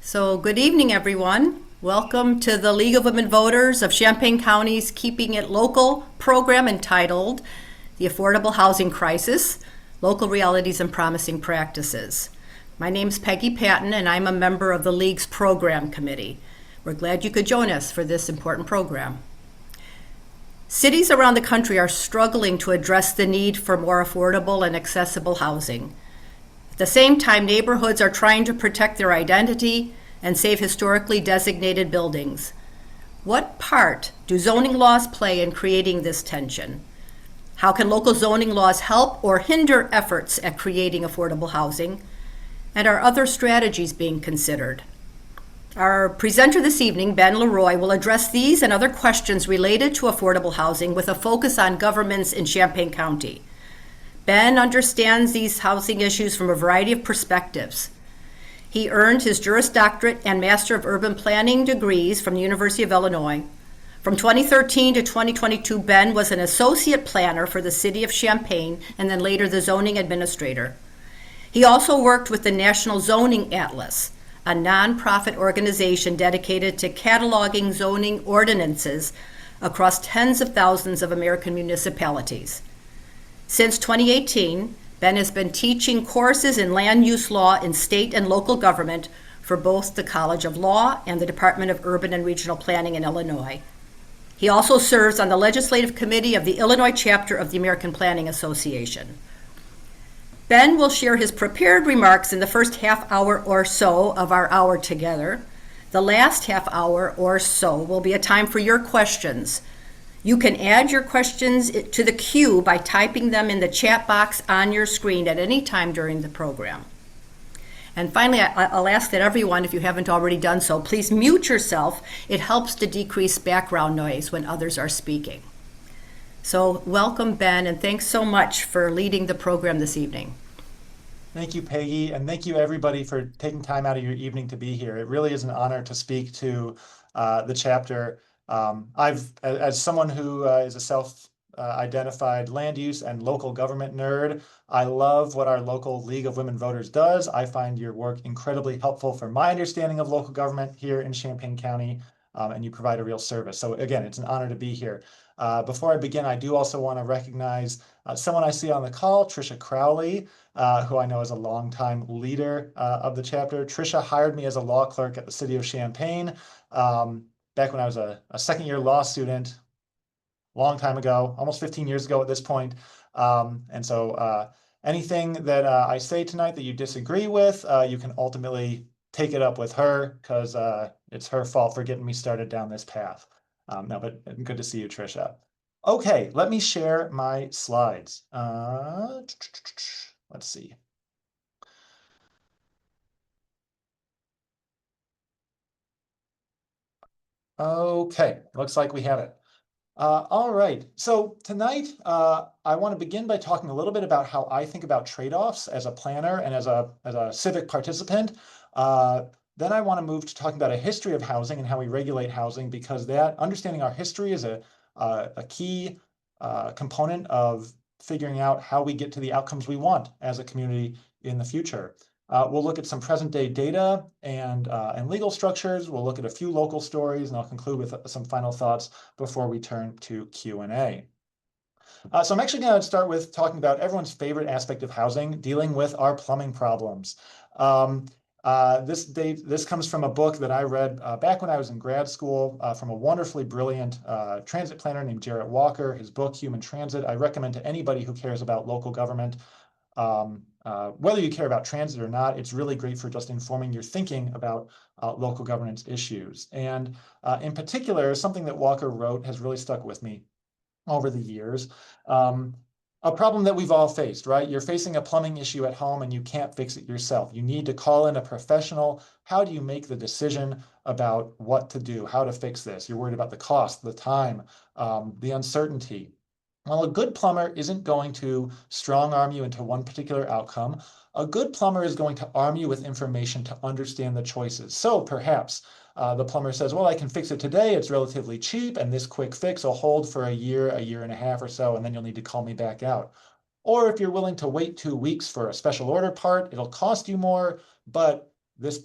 So, good evening, everyone. Welcome to the League of Women Voters of Champaign County's Keeping It Local program entitled The Affordable Housing Crisis, Local Realities and Promising Practices. My name's Peggy Patton, and I'm a member of the League's Program Committee. We're glad you could join us for this important program. Cities around the country are struggling to address the need for more affordable and accessible housing. At the same time, neighborhoods are trying to protect their identity and save historically designated buildings. What part do zoning laws play in creating this tension? How can local zoning laws help or hinder efforts at creating affordable housing? And are other strategies being considered? Our presenter this evening, Ben LeRoy, will address these and other questions related to affordable housing with a focus on governments in Champaign County. Ben understands these housing issues from a variety of perspectives. He earned his Juris Doctorate and Master of Urban Planning degrees from the University of Illinois. From 2013 to 2022, Ben was an associate planner for the city of Champaign and then later the zoning administrator. He also worked with the National Zoning Atlas, a nonprofit organization dedicated to cataloging zoning ordinances across tens of thousands of American municipalities. Since 2018, Ben has been teaching courses in land use law in state and local government for both the College of Law and the Department of Urban and Regional Planning in Illinois. He also serves on the legislative committee of the Illinois chapter of the American Planning Association. Ben will share his prepared remarks in the first half hour or so of our hour together. The last half hour or so will be a time for your questions. You can add your questions to the queue by typing them in the chat box on your screen at any time during the program. And finally, I'll ask that everyone, if you haven't already done so, please mute yourself. It helps to decrease background noise when others are speaking. So welcome, Ben, and thanks so much for leading the program this evening. Thank you, Peggy, and thank you everybody for taking time out of your evening to be here. It really is an honor to speak to the chapter. As someone who is a self-identified land use and local government nerd, I love what our local League of Women Voters does. I find your work incredibly helpful for my understanding of local government here in Champaign County, and you provide a real service. So again, it's an honor to be here. Before I begin, I do also want to recognize someone I see on the call, Tricia Crowley, who I know is a longtime leader of the chapter. Tricia hired me as a law clerk at the city of Champaign back when I was a second-year law student, long time ago, almost 15 years ago at this point. And so anything that I say tonight that you disagree with, you can ultimately take it up with her because it's her fault for getting me started down this path. No, but good to see you, Tricia. Okay, let me share my slides. Let's see. Okay, looks like we have it. All right, so tonight I want to begin by talking a little bit about how I think about trade-offs as a planner and as a civic participant. Then I want to move to talking about a history of housing and how we regulate housing, because that understanding our history is a key component of figuring out how we get to the outcomes we want as a community in the future. We'll look at some present day data and legal structures. We'll look at a few local stories, and I'll conclude with some final thoughts before we turn to Q&A. So I'm actually going to start with talking about everyone's favorite aspect of housing, dealing with our plumbing problems. This comes from a book that I read back when I was in grad school from a wonderfully brilliant transit planner named Jarrett Walker. His book, Human Transit, I recommend to anybody who cares about local government. Whether you care about transit or not, it's really great for just informing your thinking about local governance issues. And in particular, something that Walker wrote has really stuck with me over the years. A problem that we've all faced, right? You're facing a plumbing issue at home and you can't fix it yourself. You need to call in a professional. How do you make the decision about what to do, how to fix this? You're worried about the cost, the time, the uncertainty. Well, a good plumber isn't going to strong arm you into one particular outcome. A good plumber is going to arm you with information to understand the choices. So perhaps the plumber says, well, I can fix it today. It's relatively cheap, and this quick fix will hold for a year and a half or so, and then you'll need to call me back out. Or if you're willing to wait 2 weeks for a special order part, it'll cost you more, but this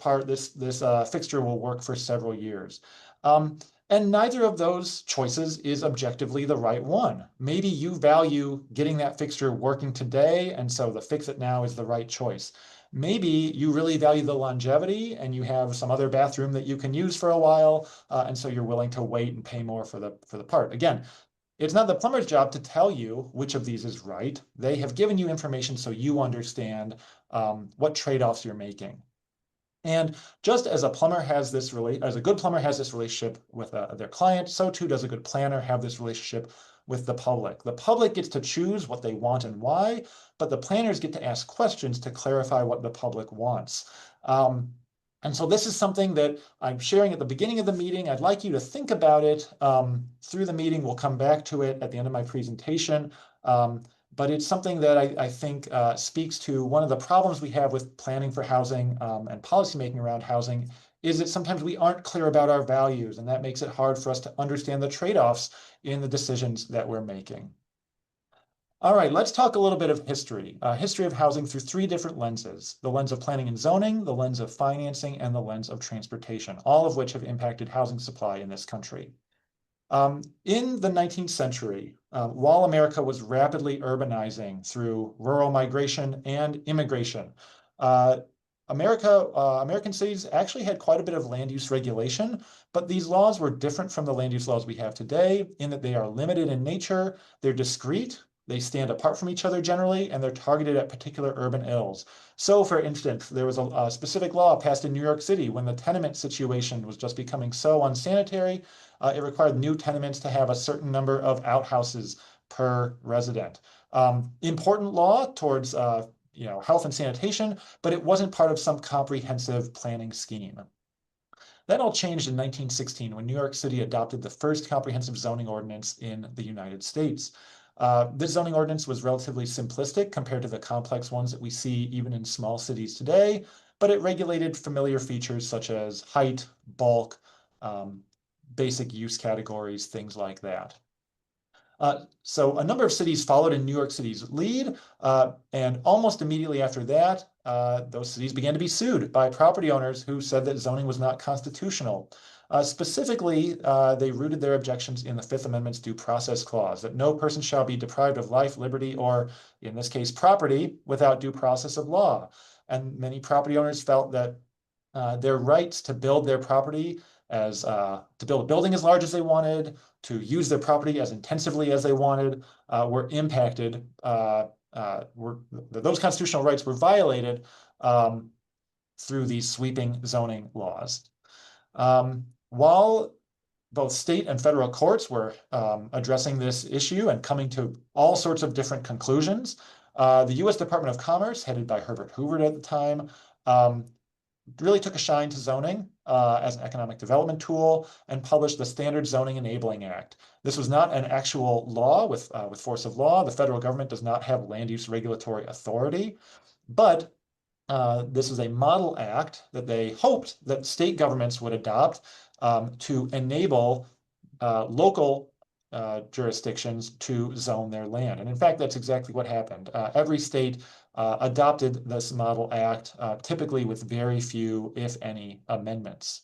fixture will work for several years. And neither of those choices is objectively the right one. Maybe you value getting that fixture working today, and so the fix it now is the right choice. Maybe you really value the longevity and you have some other bathroom that you can use for a while, and so you're willing to wait and pay more for the part. Again, it's not the plumber's job to tell you which of these is right. They have given you information so you understand what trade-offs you're making. And just as a good plumber has this relationship with their client, so too does a good planner have this relationship with the public. The public gets to choose what they want and why, but the planners get to ask questions to clarify what the public wants. And so this is something that I'm sharing at the beginning of the meeting. I'd like you to think about it through the meeting. We'll come back to it at the end of my presentation. But it's something that I think speaks to one of the problems we have with planning for housing and policymaking around housing is that sometimes we aren't clear about our values, and that makes it hard for us to understand the trade-offs in the decisions that we're making. All right, let's talk a little bit of history. History of housing through three different lenses: the lens of planning and zoning, the lens of financing, and the lens of transportation, all of which have impacted housing supply in this country. In the 19th century, while America was rapidly urbanizing through rural migration and immigration, American cities actually had quite a bit of land use regulation, but these laws were different from the land use laws we have today in that they are limited in nature, they're discrete, they stand apart from each other generally, and they're targeted at particular urban ills. So, for instance, there was a specific law passed in New York City when the tenement situation was just becoming so unsanitary. It required new tenements to have a certain number of outhouses per resident. Important law towards health and sanitation, but it wasn't part of some comprehensive planning scheme. That all changed in 1916 when New York City adopted the first comprehensive zoning ordinance in the United States. This zoning ordinance was relatively simplistic compared to the complex ones that we see even in small cities today, but it regulated familiar features such as height, bulk, basic use categories, things like that. So a number of cities followed in New York City's lead, and almost immediately after that, those cities began to be sued by property owners who said that zoning was not constitutional. Specifically, they rooted their objections in the Fifth Amendment's due process clause, that no person shall be deprived of life, liberty, or, in this case, property without due process of law. And many property owners felt that their rights to build their property to build a building as large as they wanted, to use their property as intensively as they wanted, were impacted. Those constitutional rights were violated through these sweeping zoning laws. While both state and federal courts were addressing this issue and coming to all sorts of different conclusions, the U.S. Department of Commerce, headed by Herbert Hoover at the time, really took a shine to zoning as an economic development tool and published the Standard Zoning Enabling Act. This was not an actual law with force of law. The federal government does not have land use regulatory authority, but this was a model act that they hoped that state governments would adopt to enable local jurisdictions to zone their land. And in fact, that's exactly what happened. Every state adopted this model act, typically with very few, if any, amendments.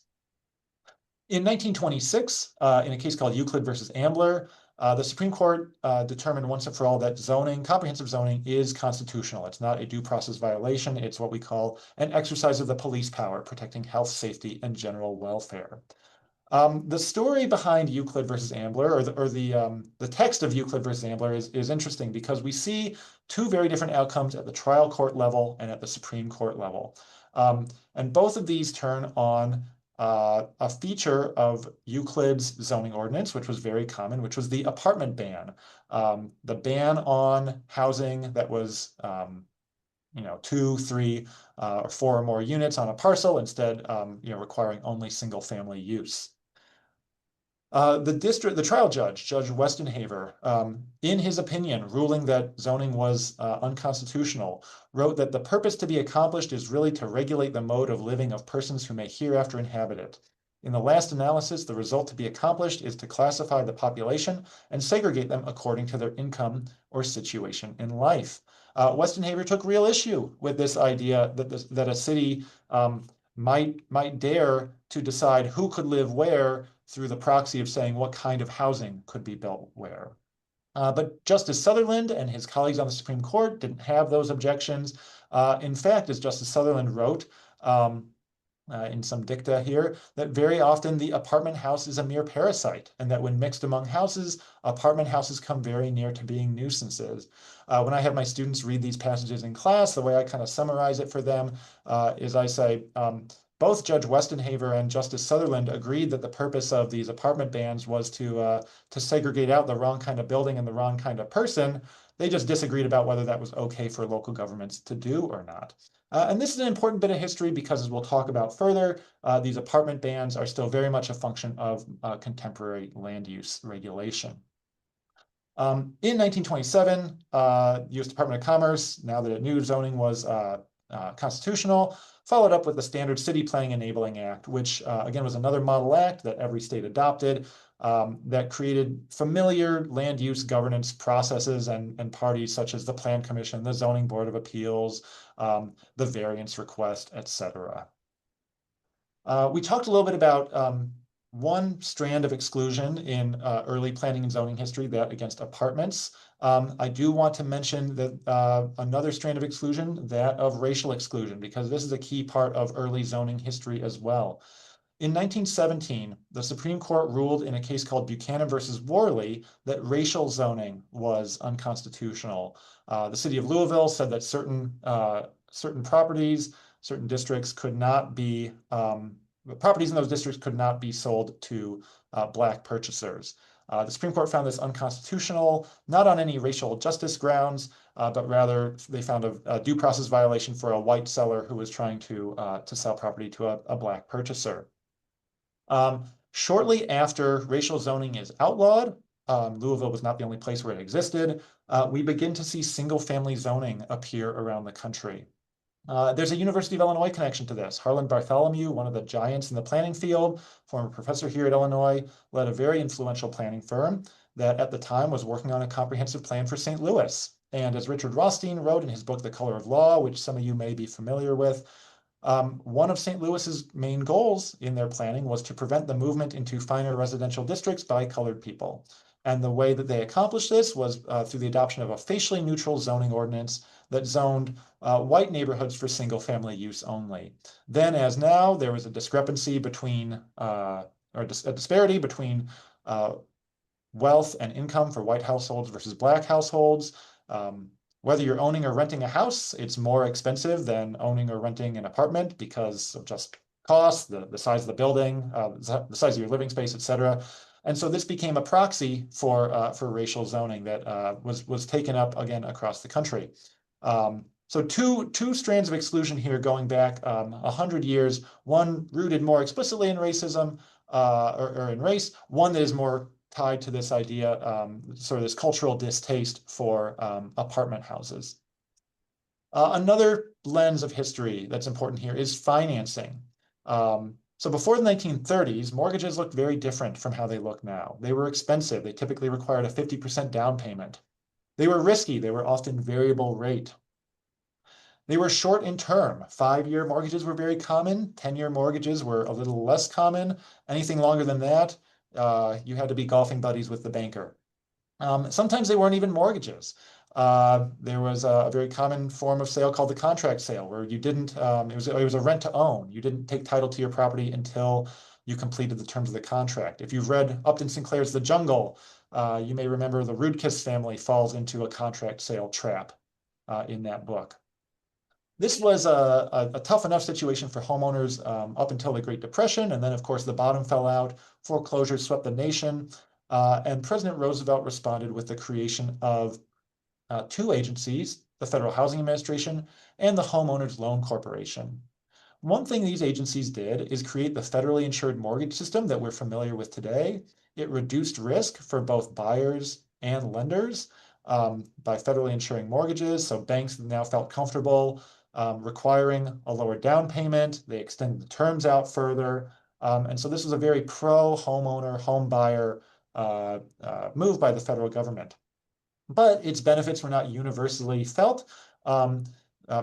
In 1926, in a case called Euclid versus Ambler, the Supreme Court determined once and for all that comprehensive zoning is constitutional. It's not a due process violation. It's what we call an exercise of the police power, protecting health, safety, and general welfare. The story behind Euclid versus Ambler, or the text of Euclid versus Ambler, is interesting because we see two very different outcomes at the trial court level and at the Supreme Court level. And both of these turn on a feature of Euclid's zoning ordinance, which was very common, which was the apartment ban. The ban on housing that was 2, 3, or 4 or more units on a parcel, instead requiring only single family use. The trial judge, Judge Westenhaver, in his opinion, ruling that zoning was unconstitutional, wrote that the purpose to be accomplished is really to regulate the mode of living of persons who may hereafter inhabit it. In the last analysis, the result to be accomplished is to classify the population and segregate them according to their income or situation in life. Westenhaver took real issue with this idea that a city might dare to decide who could live where through the proxy of saying what kind of housing could be built where. But Justice Sutherland and his colleagues on the Supreme Court didn't have those objections. In fact, as Justice Sutherland wrote, in some dicta here, that very often the apartment house is a mere parasite, and that when mixed among houses, apartment houses come very near to being nuisances. When I have my students read these passages in class, the way I kind of summarize it for them is I say, both Judge Westenhaver and Justice Sutherland agreed that the purpose of these apartment bans was to segregate out the wrong kind of building and the wrong kind of person. They just disagreed about whether that was okay for local governments to do or not. And this is an important bit of history because, as we'll talk about further, these apartment bans are still very much a function of contemporary land use regulation. In 1927, U.S. Department of Commerce, now that it knew zoning was constitutional, followed up with the standard City Planning Enabling Act, which again was another model act that every state adopted that created familiar land use governance processes and parties such as the Plan Commission, the Zoning Board of Appeals, the variance request, etc. We talked a little bit about one strand of exclusion in early planning and zoning history, that against apartments. I do want to mention that another strand of exclusion, that of racial exclusion, because this is a key part of early zoning history as well. In 1917, the Supreme Court ruled in a case called Buchanan versus Worley that racial zoning was unconstitutional. The city of Louisville said that certain properties, certain districts could not be, properties in those districts could not be sold to Black purchasers. The Supreme Court found this unconstitutional, not on any racial justice grounds, but rather they found a due process violation for a white seller who was trying to sell property to a Black purchaser. Shortly after racial zoning is outlawed, Louisville was not the only place where it existed, we begin to see single-family zoning appear around the country. There's a University of Illinois connection to this. Harlan Bartholomew, one of the giants in the planning field, former professor here at Illinois, led a very influential planning firm that at the time was working on a comprehensive plan for St. Louis. And as Richard Rothstein wrote in his book, The Color of Law, which some of you may be familiar with, one of St. Louis's main goals in their planning was to prevent the movement into finer residential districts by colored people. And the way that they accomplished this was through the adoption of a facially neutral zoning ordinance that zoned white neighborhoods for single-family use only. Then, as now, there was a discrepancy between, a disparity between wealth and income for white households versus Black households. Whether you're owning or renting a house, it's more expensive than owning or renting an apartment because of just costs, the size of the building, the size of your living space, et cetera. And so this became a proxy for racial zoning that was taken up again across the country. So two strands of exclusion here going back 100 years, one rooted more explicitly in racism or in race, one that is more tied to this idea, sort of this cultural distaste for apartment houses. Another lens of history that's important here is financing. So before the 1930s, mortgages looked very different from how they look now. They were expensive. They typically required a 50% down payment. They were risky. They were often variable rate. They were short in term. 5-year mortgages were very common. 10-year mortgages were a little less common. Anything longer than that, you had to be golfing buddies with the banker. Sometimes they weren't even mortgages. There was a very common form of sale called the contract sale, where you didn't, it was a rent to own. You didn't take title to your property until you completed the terms of the contract. If you've read Upton Sinclair's The Jungle, you may remember the Rudkiss family falls into a contract sale trap in that book. This was a tough enough situation for homeowners up until the Great Depression, and then of course the bottom fell out, foreclosures swept the nation, and President Roosevelt responded with the creation of two agencies, the Federal Housing Administration and the Homeowners Loan Corporation. One thing these agencies did is create the federally insured mortgage system that we're familiar with today. It reduced risk for both buyers and lenders by federally insuring mortgages, so banks now felt comfortable requiring a lower down payment. They extended the terms out further. And so this was a very pro-homeowner, home buyer move by the federal government. But its benefits were not universally felt,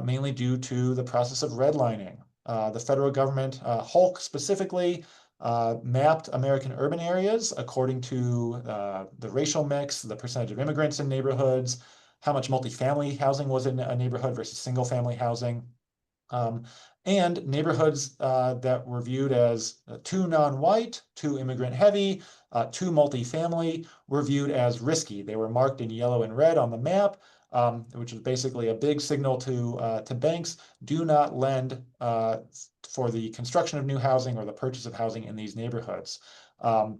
mainly due to the process of redlining. the federal government, Hulk specifically, mapped American urban areas according to the racial mix, the percentage of immigrants in neighborhoods, how much multifamily housing was in a neighborhood versus single family housing. And neighborhoods that were viewed as too non-white, too immigrant heavy, too multifamily were viewed as risky. They were marked in yellow and red on the map, which is basically a big signal to banks: do not lend for the construction of new housing or the purchase of housing in these neighborhoods. And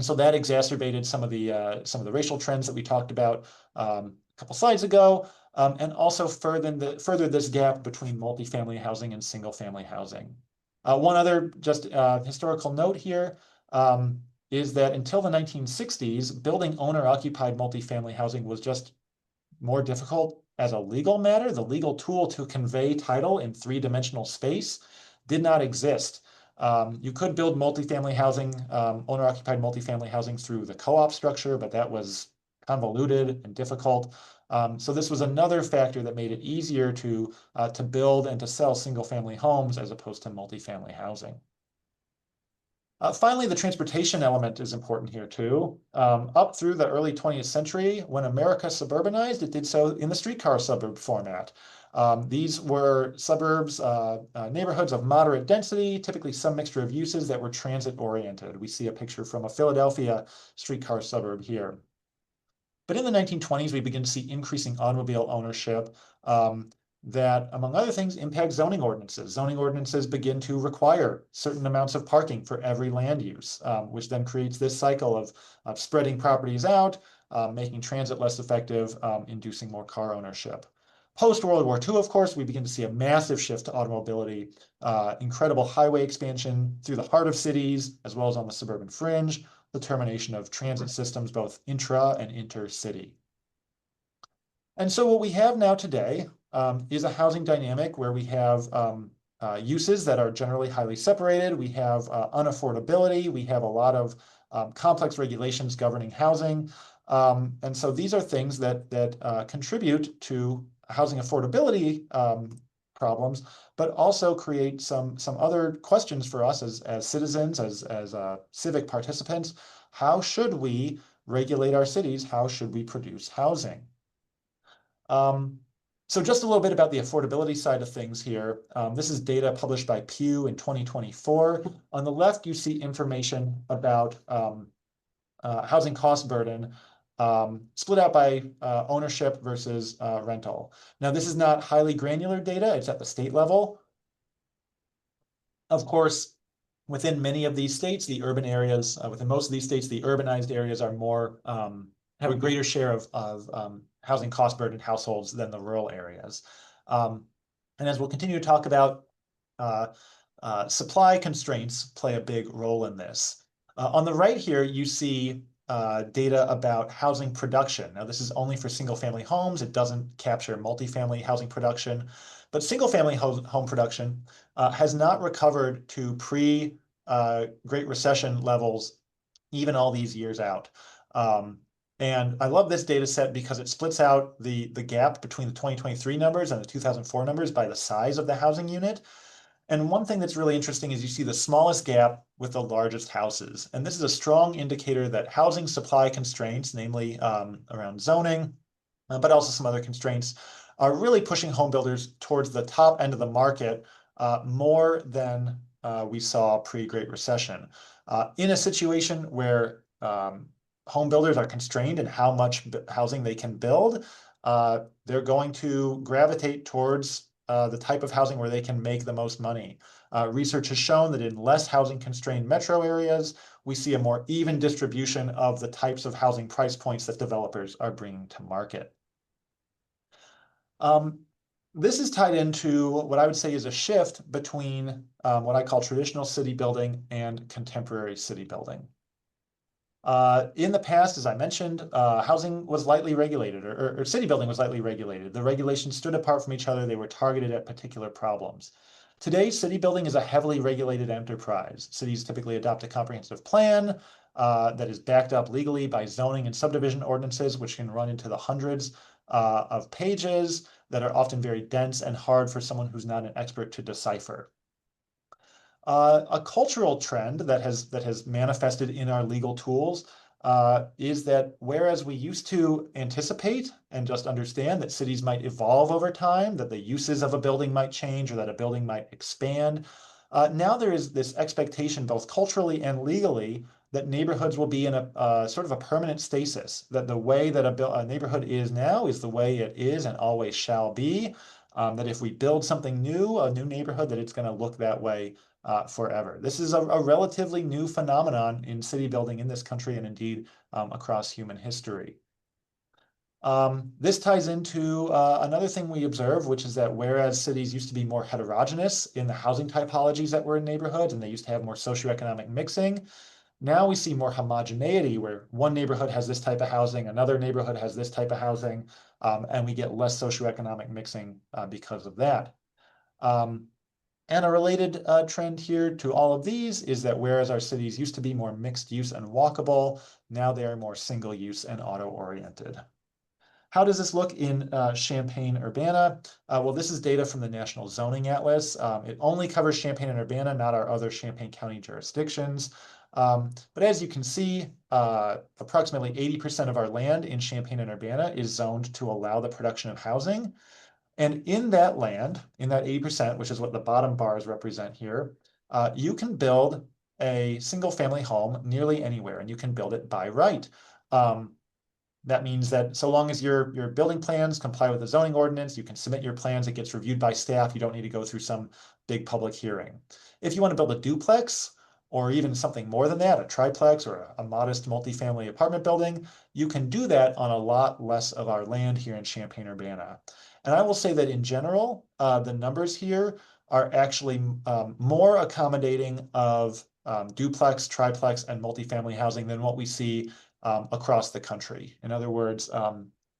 so that exacerbated some of the racial trends that we talked about a couple slides ago. And also further this gap between multifamily housing and single family housing. One other just historical note here is that until the 1960s, building owner-occupied multifamily housing was just more difficult as a legal matter. The legal tool to convey title in three-dimensional space did not exist. You could build multifamily housing, owner-occupied multifamily housing through the co-op structure, but that was convoluted and difficult. So this was another factor that made it easier to build and to sell single-family homes as opposed to multifamily housing. Finally, the transportation element is important here too. Up through the early 20th century, when America suburbanized, it did so in the streetcar suburb format. These were suburbs, neighborhoods of moderate density, typically some mixture of uses that were transit-oriented. We see a picture from a Philadelphia streetcar suburb here. But in the 1920s, we begin to see increasing automobile ownership that, among other things, impact zoning ordinances. Zoning ordinances begin to require certain amounts of parking for every land use, which then creates this cycle of spreading properties out, making transit less effective, inducing more car ownership. Post-World War II, of course, we begin to see a massive shift to automobility, incredible highway expansion through the heart of cities, as well as on the suburban fringe, the termination of transit systems, both intra and intercity. And so what we have now today is a housing dynamic where we have uses that are generally highly separated. We have unaffordability. We have a lot of complex regulations governing housing. And so these are things that contribute to housing affordability problems, but also create some other questions for us as citizens, as civic participants. How should we regulate our cities? How should we produce housing? So just a little bit about the affordability side of things here. This is data published by Pew in 2024. On the left, you see information about housing cost burden split out by ownership versus rental. Now, this is not highly granular data. It's at the state level. Of course, within many of these states, the urban areas, within most of these states, the urbanized areas are more, have a greater share of housing cost burden households than the rural areas. And as we'll continue to talk about, supply constraints play a big role in this. On the right here, you see data about housing production. Now, this is only for single-family homes. It doesn't capture multifamily housing production. But single-family home production has not recovered to pre-Great Recession levels, even all these years out. And I love this data set because it splits out the gap between the 2023 numbers and the 2004 numbers by the size of the housing unit. And one thing that's really interesting is you see the smallest gap with the largest houses. And this is a strong indicator that housing supply constraints, namely around zoning, but also some other constraints, are really pushing home builders towards the top end of the market more than we saw pre-Great Recession. In a situation where home builders are constrained in how much housing they can build, they're going to gravitate towards the type of housing where they can make the most money. Research has shown that in less housing constrained metro areas, we see a more even distribution of the types of housing price points that developers are bringing to market. This is tied into what I would say is a shift between what I call traditional city building and contemporary city building. In the past, as I mentioned, housing was lightly regulated, or city building was lightly regulated. The regulations stood apart from each other. They were targeted at particular problems. Today, city building is a heavily regulated enterprise. Cities typically adopt a comprehensive plan that is backed up legally by zoning and subdivision ordinances, which can run into the hundreds of pages that are often very dense and hard for someone who's not an expert to decipher. A cultural trend that has manifested in our legal tools is that whereas we used to anticipate and just understand that cities might evolve over time, that the uses of a building might change or that a building might expand, now there is this expectation, both culturally and legally, that neighborhoods will be in a sort of a permanent stasis, that the way that a neighborhood is now is the way it is and always shall be. That if we build something new, a new neighborhood, that it's going to look that way forever. This is a relatively new phenomenon in city building in this country and indeed across human history. This ties into another thing we observe, which is that whereas cities used to be more heterogeneous in the housing typologies that were in neighborhoods, and they used to have more socioeconomic mixing, now we see more homogeneity where one neighborhood has this type of housing, another neighborhood has this type of housing, and we get less socioeconomic mixing because of that. And a related trend here to all of these is that whereas our cities used to be more mixed use and walkable, now they are more single use and auto-oriented. How does this look in Champaign-Urbana? Well, this is data from the National Zoning Atlas. It only covers Champaign and Urbana, not our other Champaign County jurisdictions. But as you can see, approximately 80% of our land in Champaign and Urbana is zoned to allow the production of housing. And in that land, in that 80%, which is what the bottom bars represent here, you can build a single family home nearly anywhere, and you can build it by right. That means that so long as your building plans comply with the zoning ordinance, you can submit your plans, it gets reviewed by staff, you don't need to go through some big public hearing. If you want to build a duplex, or even something more than that, a triplex or a modest multifamily apartment building, you can do that on a lot less of our land here in Champaign-Urbana. And I will say that in general, the numbers here are actually more accommodating of duplex, triplex, and multifamily housing than what we see across the country. In other words,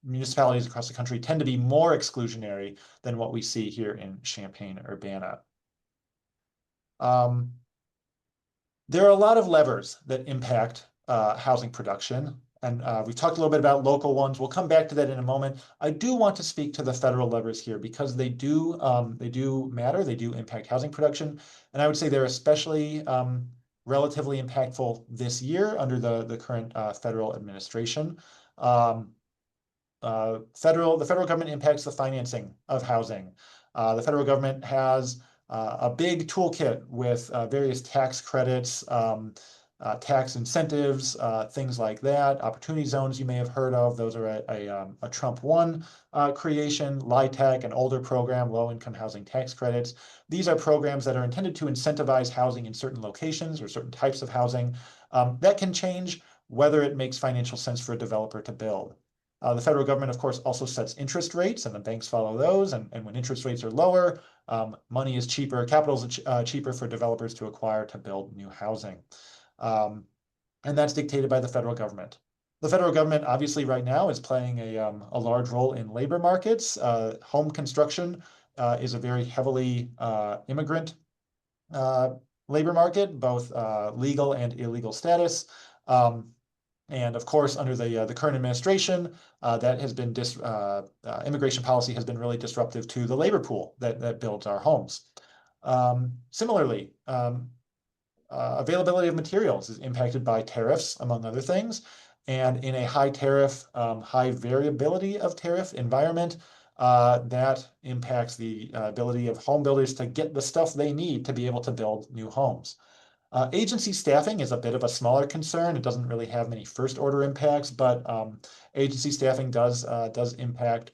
municipalities across the country tend to be more exclusionary than what we see here in Champaign-Urbana. There are a lot of levers that impact housing production, and we've talked a little bit about local ones. We'll come back to that in a moment. I do want to speak to the federal levers here because they do matter. They do impact housing production, and I would say they're especially relatively impactful this year under the current federal administration. The federal government impacts the financing of housing. The federal government has a big toolkit with various tax credits, tax incentives, things like that. Opportunity zones you may have heard of. Those are a Trump 1 creation, LIHTC, an older program, low-income housing tax credits. These are programs that are intended to incentivize housing in certain locations or certain types of housing. That can change whether it makes financial sense for a developer to build. The federal government, of course, also sets interest rates, and the banks follow those. And when interest rates are lower, money is cheaper, capital is cheaper for developers to acquire to build new housing. And that's dictated by the federal government. The federal government, obviously, right now is playing a large role in labor markets. Home construction is a very heavily immigrant labor market, both legal and illegal status. And of course, under the current administration, that has been immigration policy has been really disruptive to the labor pool that builds our homes. Similarly, availability of materials is impacted by tariffs, among other things. And in a high tariff, high variability of tariff environment, that impacts the ability of home builders to get the stuff they need to be able to build new homes. Agency staffing is a bit of a smaller concern. It doesn't really have many first order impacts, but agency staffing does impact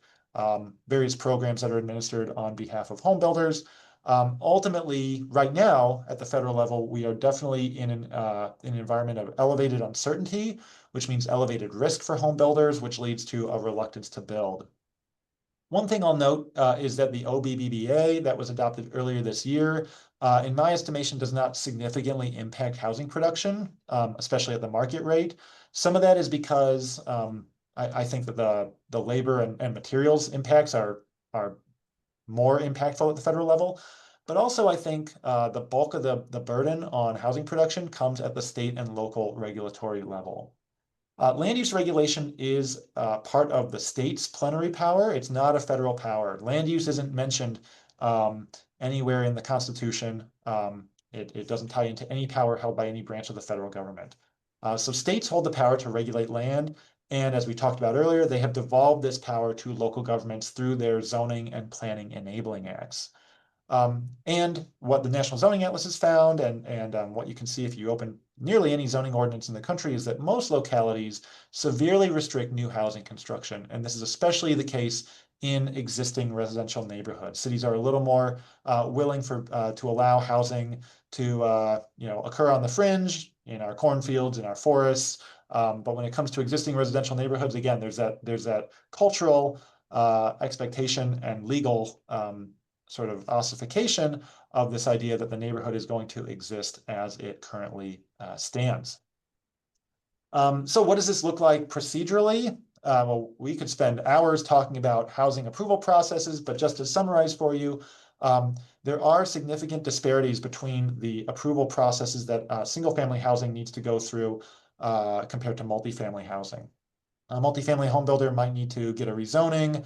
various programs that are administered on behalf of home builders. Ultimately, right now at the federal level, we are definitely in an environment of elevated uncertainty, which means elevated risk for home builders, which leads to a reluctance to build. One thing I'll note is that the OBBBA that was adopted earlier this year, in my estimation, does not significantly impact housing production, especially at the market rate. Some of that is because I think that the labor and materials impacts are more impactful at the federal level. But also, I think the bulk of the burden on housing production comes at the state and local regulatory level. Land use regulation is part of the state's plenary power. It's not a federal power. Land use isn't mentioned anywhere in the Constitution It doesn't tie into any power held by any branch of the federal government. So states hold the power to regulate land. And as we talked about earlier, they have devolved this power to local governments through their zoning and planning enabling acts. And what the National Zoning Atlas has found, and what you can see if you open nearly any zoning ordinance in the country, is that most localities severely restrict new housing construction. And this is especially the case in existing residential neighborhoods. Cities are a little more willing to allow housing to occur on the fringe, in our cornfields, in our forests. But when it comes to existing residential neighborhoods, again, there's that cultural expectation and legal sort of ossification of this idea that the neighborhood is going to exist as it currently stands. So what does this look like procedurally? Well, we could spend hours talking about housing approval processes, but just to summarize for you, there are significant disparities between the approval processes that single-family housing needs to go through compared to multifamily housing. A multifamily home builder might need to get a rezoning,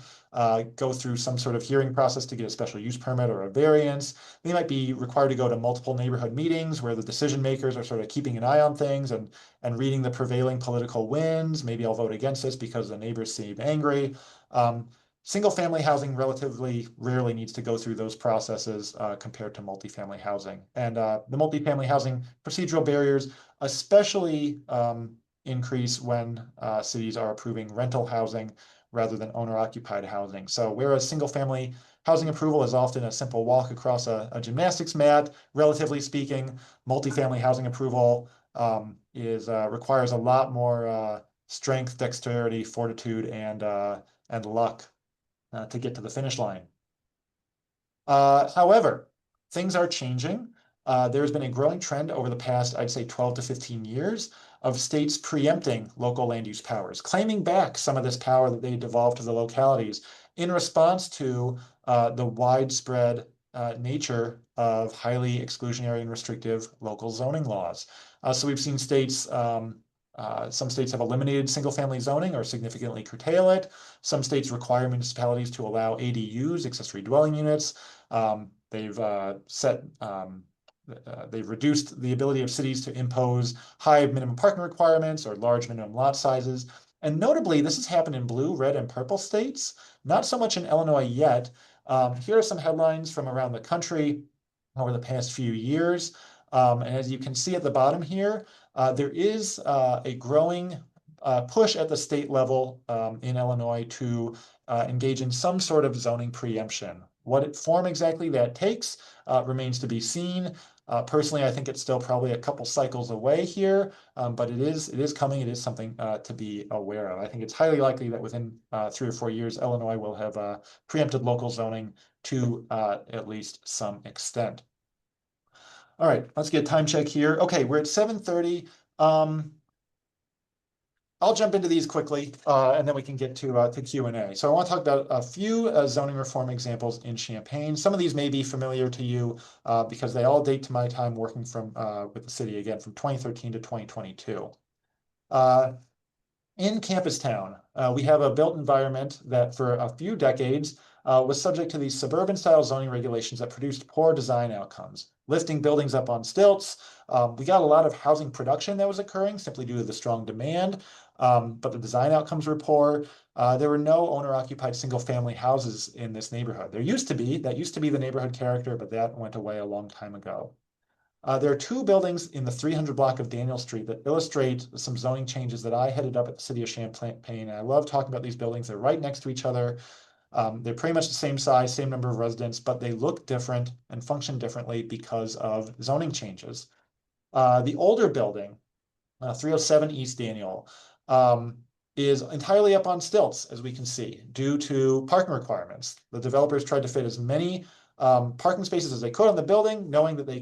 go through some sort of hearing process to get a special use permit or a variance. They might be required to go to multiple neighborhood meetings where the decision makers are sort of keeping an eye on things and reading the prevailing political winds. Maybe I'll vote against this because the neighbors seem angry. Single family housing relatively rarely needs to go through those processes compared to multifamily housing. And the multifamily housing procedural barriers, especially increase when cities are approving rental housing rather than owner-occupied housing. So whereas single-family housing approval is often a simple walk across a gymnastics mat, relatively speaking, multifamily housing approval requires a lot more strength, dexterity, fortitude, and luck to get to the finish line. However, things are changing. There's been a growing trend over the past, I'd say 12 to 15 years of states preempting local land use powers, claiming back some of this power that they devolved to the localities in response to the widespread nature of highly exclusionary and restrictive local zoning laws. So we've seen some states have eliminated single-family zoning or significantly curtail it. Some states require municipalities to allow ADUs, accessory dwelling units. They've reduced the ability of cities to impose high minimum parking requirements or large minimum lot sizes. And notably, this has happened in blue, red, and purple states, not so much in Illinois yet. Here are some headlines from around the country over the past few years. And as you can see at the bottom here, there is a growing push at the state level in Illinois to engage in some sort of zoning preemption. What form exactly that takes remains to be seen. Personally, I think it's still probably a couple cycles away here, but it is coming. It is something to be aware of. I think it's highly likely that within 3 or 4 years, Illinois will have preempted local zoning to at least some extent. All right, let's get a time check here. Okay, we're at 7:30. I'll jump into these quickly, and then we can get to Q&A. So I want to talk about a few zoning reform examples in Champaign. Some of these may be familiar to you because they all date to my time working with the city, again, from 2013 to 2022. In Campus Town, we have a built environment that for a few decades was subject to these suburban style zoning regulations that produced poor design outcomes, lifting buildings up on stilts. We got a lot of housing production that was occurring simply due to the strong demand, but the design outcomes were poor. There were no owner-occupied single-family houses in this neighborhood. That used to be the neighborhood character, but that went away a long time ago. There are 2 buildings in the 300 block of Daniel Street that illustrate some zoning changes that I headed up at the city of Champaign. And I love talking about these buildings. They're right next to each other. They're pretty much the same size, same number of residents, but they look different and function differently because of zoning changes. The older building, 307 East Daniel, is entirely up on stilts, as we can see, due to parking requirements. The developers tried to fit as many parking spaces as they could on the building, knowing that they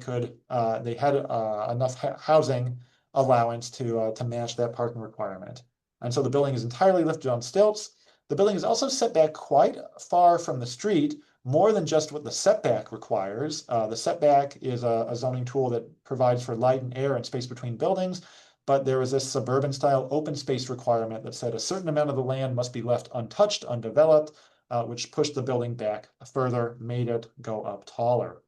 had enough housing allowance to match that parking requirement. And so the building is entirely lifted on stilts. The building is also set back quite far from the street, more than just what the setback requires. The setback is a zoning tool that provides for light and air and space between buildings, but there was this suburban style open space requirement that said a certain amount of the land must be left untouched, undeveloped, which pushed the building back further, made it go up taller.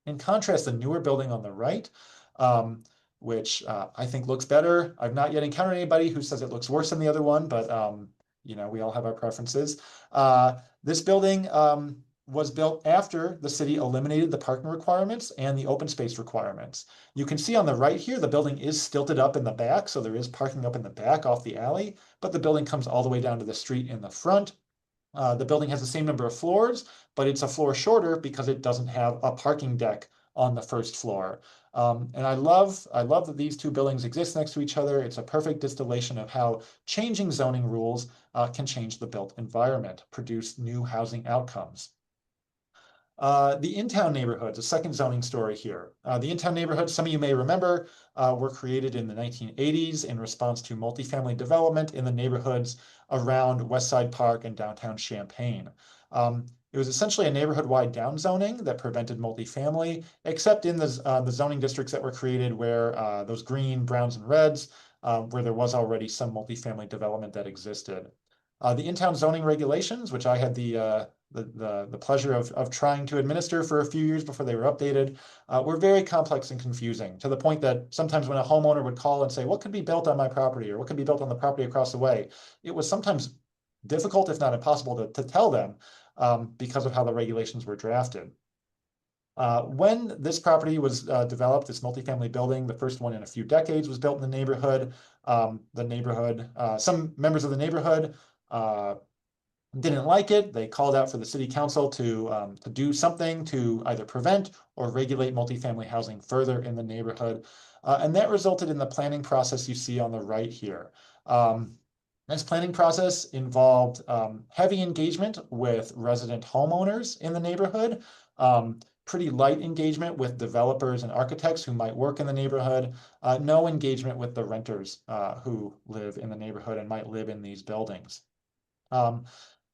In contrast, the newer building on the right, um, which I think looks better. I've not yet encountered anybody who says it looks worse than the other one, but we all have our preferences. This building was built after the city eliminated the parking requirements and the open space requirements. You can see on the right here, the building is stilted up in the back, so there is parking up in the back off the alley, but the building comes all the way down to the street in the front. The building has the same number of floors, but it's a floor shorter because it doesn't have a parking deck on the first floor. And I love that these two buildings exist next to each other. It's a perfect distillation of how changing zoning rules can change the built environment, produce new housing outcomes. The in-town neighborhoods, a second zoning story here. The in-town neighborhoods, some of you may remember, were created in the 1980s in response to multifamily development in the neighborhoods around West Side Park and downtown Champaign. It was essentially a neighborhood-wide downzoning that prevented multifamily, except in the zoning districts that were created where those green, browns, and reds, where there was already some multifamily development that existed. The in-town zoning regulations, which I had the pleasure of trying to administer for a few years before they were updated, were very complex and confusing, to the point that sometimes when a homeowner would call and say, what could be built on my property, or what could be built on the property across the way, it was sometimes difficult, if not impossible, to tell them because of how the regulations were drafted. When this property was developed, this multifamily building, the first one in a few decades, was built in the neighborhood. Some members of the neighborhood didn't like it. They called out for the city council to do something to either prevent or regulate multifamily housing further in the neighborhood. And that resulted in the planning process you see on the right here. This planning process involved heavy engagement with resident homeowners in the neighborhood, pretty light engagement with developers and architects who might work in the neighborhood, no engagement with the renters who live in the neighborhood and might live in these buildings.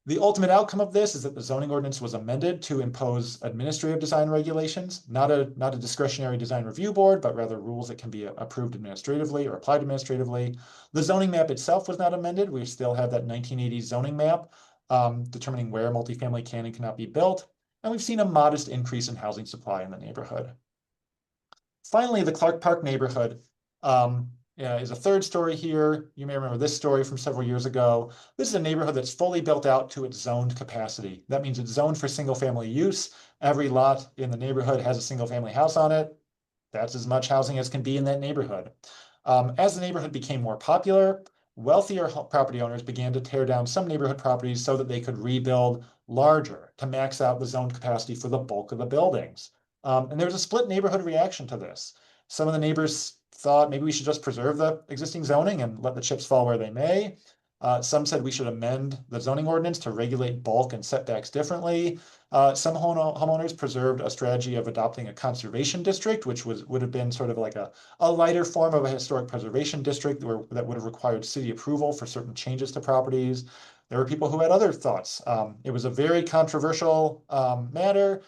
The ultimate outcome of this is that the zoning ordinance was amended to impose administrative design regulations, not a discretionary design review board, but rather rules that can be approved administratively or applied administratively. The zoning map itself was not amended. We still have that 1980s zoning map determining where multifamily can and cannot be built. And we've seen a modest increase in housing supply in the neighborhood. Finally, the Clark Park neighborhood is a third story here. You may remember this story from several years ago. This is a neighborhood that's fully built out to its zoned capacity. That means it's zoned for single family use. Every lot in the neighborhood has a single family house on it. That's as much housing as can be in that neighborhood. As the neighborhood became more popular, wealthier property owners began to tear down some neighborhood properties so that they could rebuild larger to max out the zoned capacity for the bulk of the buildings. And there was a split neighborhood reaction to this. Some of the neighbors thought maybe we should just preserve the existing zoning and let the chips fall where they may. Some said we should amend the zoning ordinance to regulate bulk and setbacks differently. Some homeowners preserved a strategy of adopting a conservation district, which would have been sort of like a lighter form of a historic preservation district that would have required city approval for certain changes to properties. There were people who had other thoughts. It was a very controversial matter.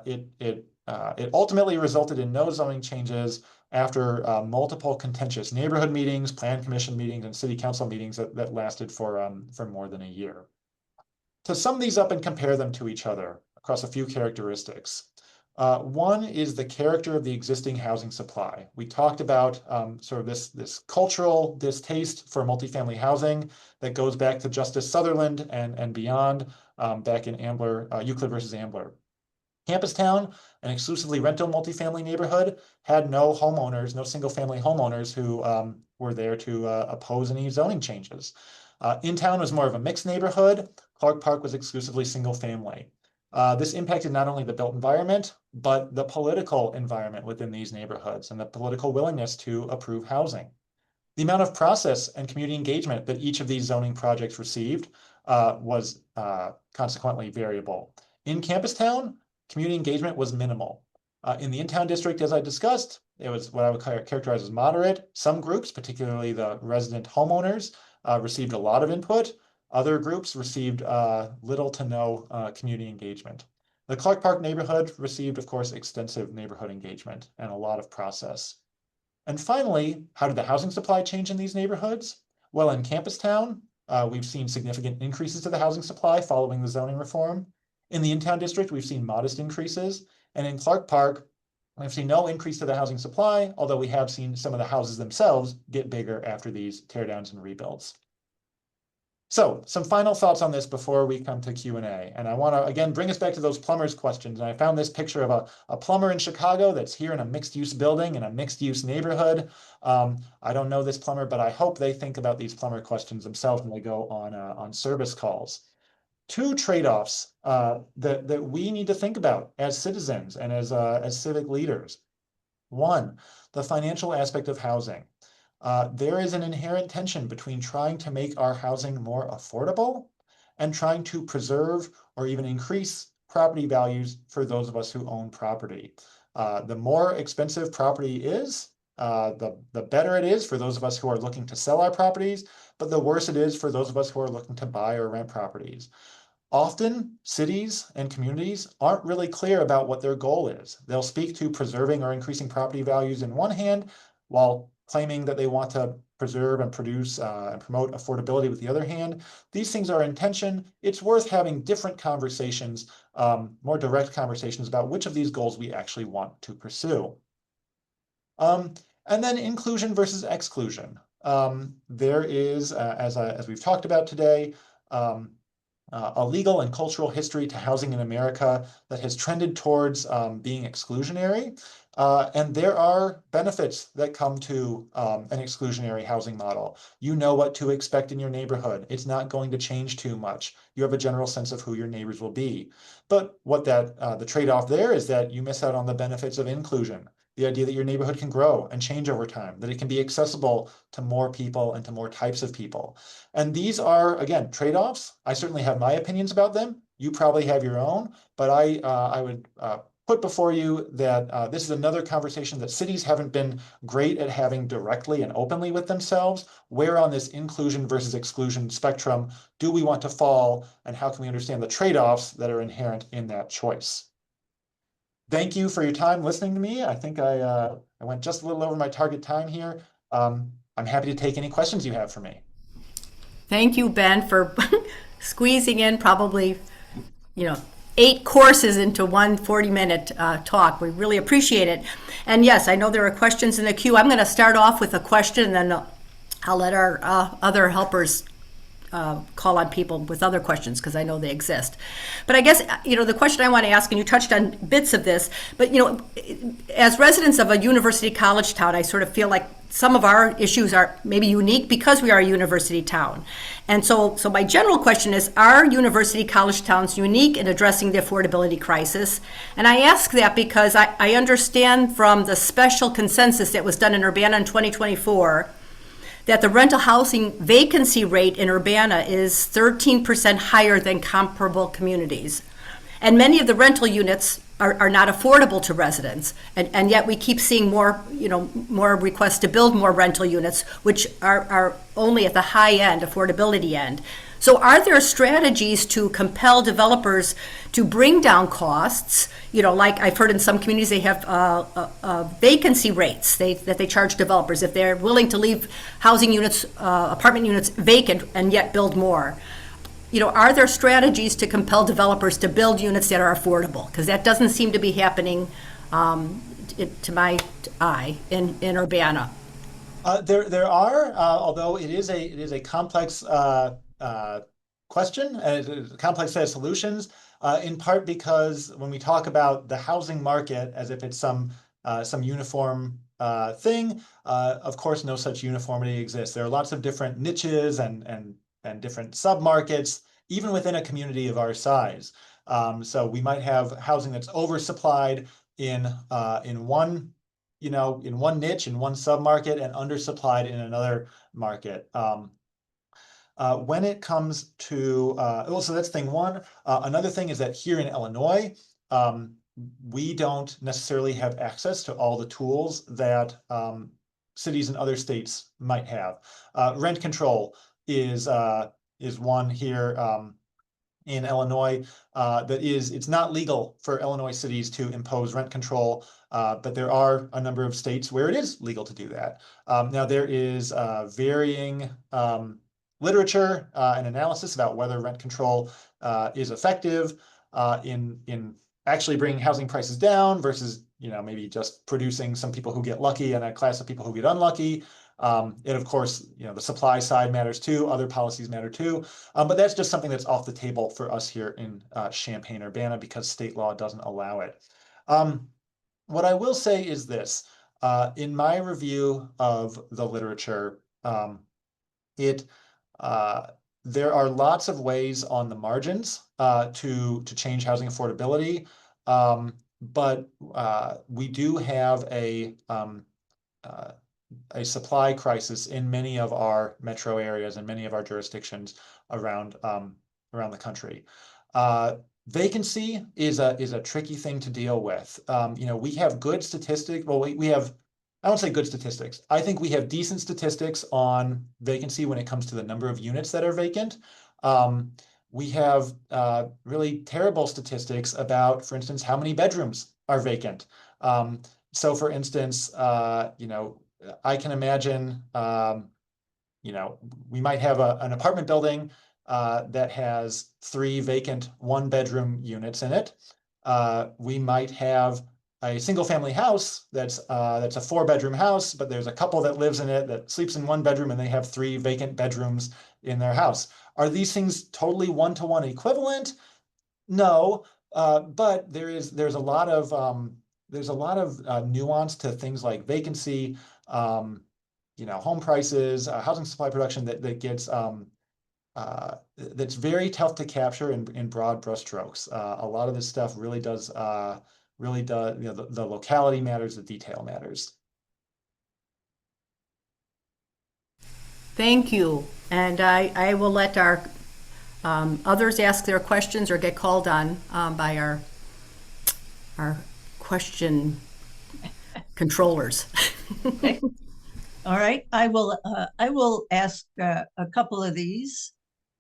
It ultimately resulted in no zoning changes after multiple contentious neighborhood meetings, plan commission meetings, and city council meetings that lasted for more than a year. To sum these up and compare them to each other across a few characteristics. One is the character of the existing housing supply. We talked about sort of this cultural distaste for multifamily housing that goes back to Justice Sutherland and beyond, back in Euclid versus Ambler. Campustown, an exclusively rental multifamily neighborhood, had no homeowners, no single-family homeowners who were there to oppose any zoning changes. In-town was more of a mixed neighborhood. Clark Park was exclusively single-family. This impacted not only the built environment, but the political environment within these neighborhoods and the political willingness to approve housing. The amount of process and community engagement that each of these zoning projects received was consequently variable. In Campustown, community engagement was minimal. In the in-town district, as I discussed, it was what I would characterize as moderate. Some groups, particularly the resident homeowners, received a lot of input. Other groups received little to no community engagement. The Clark Park neighborhood received, of course, extensive neighborhood engagement and a lot of process. And finally, how did the housing supply change in these neighborhoods? Well, in Campustown, we've seen significant increases to the housing supply following the zoning reform. In the in-town district, we've seen modest increases. And in Clark Park, we've seen no increase to the housing supply, although we have seen some of the houses themselves get bigger after these teardowns and rebuilds. So some final thoughts on this before we come to Q&A. And I want to, again, bring us back to those plumbers questions. And I found this picture of a plumber in Chicago that's here in a mixed-use building in a mixed-use neighborhood. I don't know this plumber, but I hope they think about these plumber questions themselves when they go on service calls. Two trade-offs that we need to think about as citizens and as civic leaders. One, the financial aspect of housing. There is an inherent tension between trying to make our housing more affordable and trying to preserve or even increase property values for those of us who own property. The more expensive property is, the better it is for those of us who are looking to sell our properties, but the worse it is for those of us who are looking to buy or rent properties. Often, cities and communities aren't really clear about what their goal is. They'll speak to preserving or increasing property values in one hand, while claiming that they want to preserve and produce and promote affordability with the other hand. These things are in tension. It's worth having different conversations, more direct conversations about which of these goals we actually want to pursue. And then inclusion versus exclusion. There is, as we've talked about today, a legal and cultural history to housing in America that has trended towards being exclusionary. And there are benefits that come to an exclusionary housing model. You know what to expect in your neighborhood. It's not going to change too much. You have a general sense of who your neighbors will be. But what the trade-off there is that you miss out on the benefits of inclusion. The idea that your neighborhood can grow and change over time, that it can be accessible to more people and to more types of people. And these are, again, trade-offs. I certainly have my opinions about them. You probably have your own, but I would put before you that this is another conversation that cities haven't been great at having directly and openly with themselves. Where on this inclusion versus exclusion spectrum do we want to fall, and how can we understand the trade-offs that are inherent in that choice? Thank you for your time listening to me. I think I went just a little over my target time here. I'm happy to take any questions you have for me. Thank you, Ben, for squeezing in probably, 8 courses into one 40-minute talk. We really appreciate it. And yes, I know there are questions in the queue. I'm going to start off with a question, and then I'll let our other helpers call on people with other questions, because I know they exist. But I guess, the question I want to ask, and you touched on bits of this, but, as residents of a university college town, I sort of feel like some of our issues are maybe unique because we are a university town. And so my general question is, are university college towns unique in addressing the affordability crisis? And I ask that because I understand from the special consensus that was done in Urbana in 2024 that the rental housing vacancy rate in Urbana is 13% higher than comparable communities. And many of the rental units are not affordable to residents. And yet we keep seeing more requests to build more rental units, which are only at the high end, affordability end. So are there strategies to compel developers to bring down costs? Like I've heard in some communities they have vacancy rates that they charge developers if they're willing to leave housing units, apartment units vacant and yet build more. Are there strategies to compel developers to build units that are affordable? Because that doesn't seem to be happening to my eye in Urbana. There are, although it is a complex question, and it's a complex set of solutions, in part because when we talk about the housing market as if it's some uniform thing, of course, no such uniformity exists. There are lots of different niches and different submarkets, even within a community of our size. So we might have housing that's oversupplied in one niche, in one submarket, and undersupplied in another market. When it comes to, so that's thing one. Another thing is that here in Illinois, we don't necessarily have access to all the tools that cities in other states might have. Rent control is one here in Illinois it's not legal for Illinois cities to impose rent control, but there are a number of states where it is legal to do that. Now there is varying literature and analysis about whether rent control is effective in actually bringing housing prices down versus, maybe just producing some people who get lucky and a class of people who get unlucky. And of course, the supply side matters too. Other policies matter too. But that's just something that's off the table for us here in Champaign-Urbana because state law doesn't allow it. What I will say is this. In my review of the literature, it uh, there are lots of ways on the margins to change housing affordability, but we do have uh, a supply crisis in many of our metro areas and many of our jurisdictions around the country. Vacancy is a tricky thing to deal with. We have good statistics. Well, we have, I won't say good statistics. I think we have decent statistics on vacancy when it comes to the number of units that are vacant. We have really terrible statistics about, for instance, how many bedrooms are vacant. So for instance, I can imagine, we might have an apartment building that has 3 vacant 1-bedroom units in it. We might have a single-family house that's a 4-bedroom house, but there's a couple that lives in it that sleeps in 1 bedroom, and they have 3 vacant bedrooms in their house. Are these things totally one-to-one equivalent? No, but there's a lot of nuance to things like vacancy, home prices, housing supply production that gets that's very tough to capture in broad brushstrokes. A lot of this stuff really does the locality matters, the detail matters. Thank you. And I will let our others ask their questions or get called on by our question controllers. Okay. All right, I will ask a couple of these.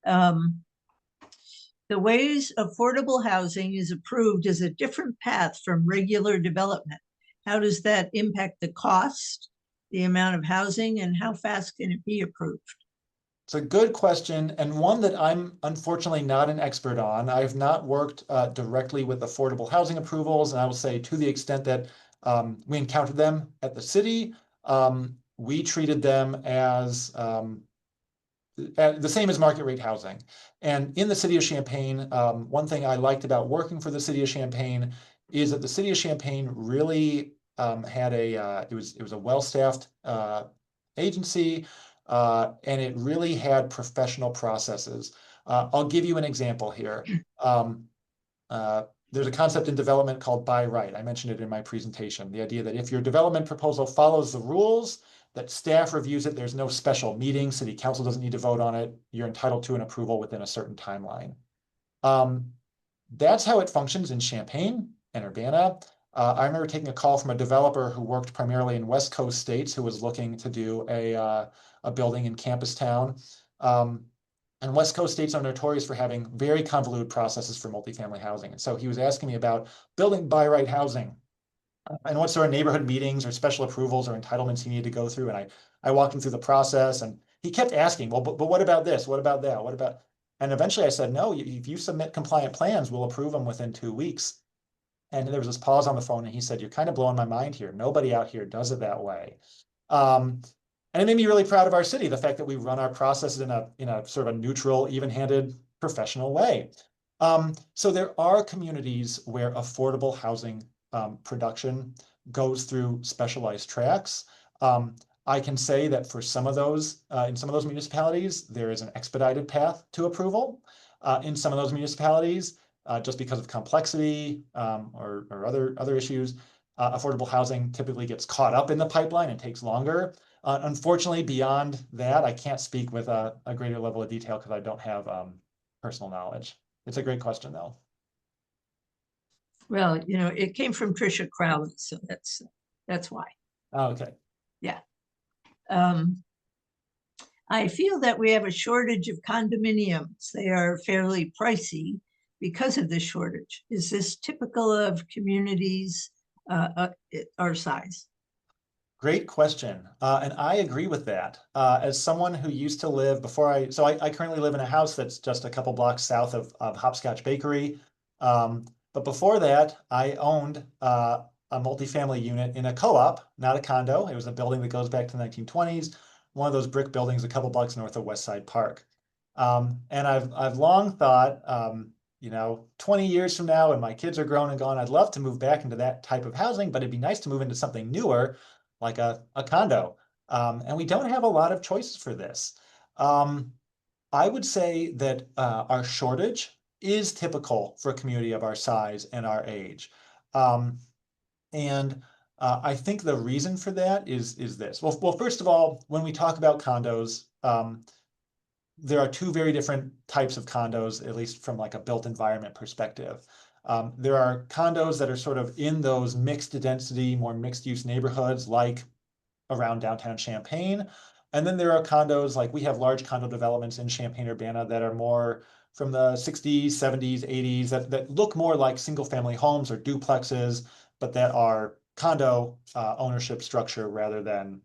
The ways affordable housing is approved is a different path from regular development. How does that impact the cost, the amount of housing, and how fast can it be approved? It's a good question, and one that I'm unfortunately not an expert on. I've not worked directly with affordable housing approvals, and I will say to the extent that we encountered them at the city, we treated them as the same as market rate housing. And in the city of Champaign, one thing I liked about working for the city of Champaign is that the city of Champaign really had it was a well-staffed agency, and it really had professional processes. I'll give you an example here. There's a concept in development called by right. I mentioned it in my presentation. The idea that if your development proposal follows the rules, that staff reviews it, there's no special meeting, city council doesn't need to vote on it, you're entitled to an approval within a certain timeline. That's how it functions in Champaign and Urbana. I remember taking a call from a developer who worked primarily in West Coast states who was looking to do a building in Campus Town. And West Coast states are notorious for having very convoluted processes for multifamily housing. And so he was asking me about building by right housing and what sort of neighborhood meetings or special approvals or entitlements he needed to go through. And I walked him through the process, and he kept asking, well, but what about this? What about that? What about? And eventually I said, no, if you submit compliant plans, we'll approve them within 2 weeks. And there was this pause on the phone, and he said, you're kind of blowing my mind here. Nobody out here does it that way. And it made me really proud of our city, the fact that we run our processes in a sort of a neutral, even-handed, professional way. So there are communities where affordable housing production goes through specialized tracks. I can say that for some of those, in some of those municipalities, there is an expedited path to approval. In some of those municipalities, just because of complexity or other issues, affordable housing typically gets caught up in the pipeline and takes longer. Unfortunately, beyond that, I can't speak with a greater level of detail because I don't have personal knowledge. It's a great question, though. Well, it came from Tricia Crowley, so that's why. Oh, okay. Yeah. I feel that we have a shortage of condominiums. They are fairly pricey because of this shortage. Is this typical of communities our size? Great question. And I agree with that. As someone who used to live I currently live in a house that's just a couple blocks south of Hopscotch Bakery. But before that, I owned a multifamily unit in a co-op, not a condo. It was a building that goes back to the 1920s, one of those brick buildings a couple blocks north of West Side Park. And I've long thought, 20 years from now, when my kids are grown and gone, I'd love to move back into that type of housing, but it'd be nice to move into something newer, like a condo. And we don't have a lot of choices for this. I would say that our shortage is typical for a community of our size and our age. Um, and I think the reason for that is this. Well, first of all, when we talk about condos, there are two very different types of condos, at least from like a built environment perspective. There are condos that are sort of in those mixed density, more mixed use neighborhoods, like around downtown Champaign. And then there are condos, like we have large condo developments in Champaign-Urbana that are more from the 60s, 70s, 80s, that look more like single family homes or duplexes, but that are condo ownership structure rather than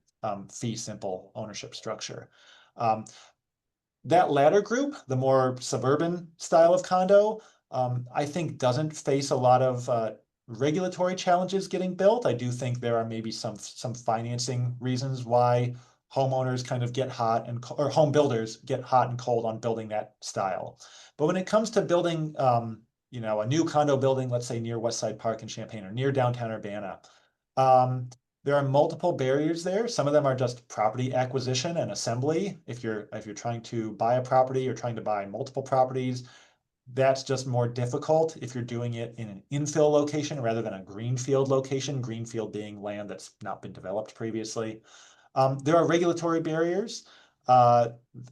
fee simple ownership structure. That latter group, the more suburban style of condo, I think doesn't face a lot of regulatory challenges getting built. I do think there are maybe some financing reasons why homeowners kind of get hot or home builders get hot and cold on building that style. But when it comes to building, a new condo building, let's say near West Side Park in Champaign or near downtown Urbana, there are multiple barriers there. Some of them are just property acquisition and assembly. If you're trying to buy a property or trying to buy multiple properties, that's just more difficult if you're doing it in an infill location rather than a greenfield location, greenfield being land that's not been developed previously. There are regulatory barriers,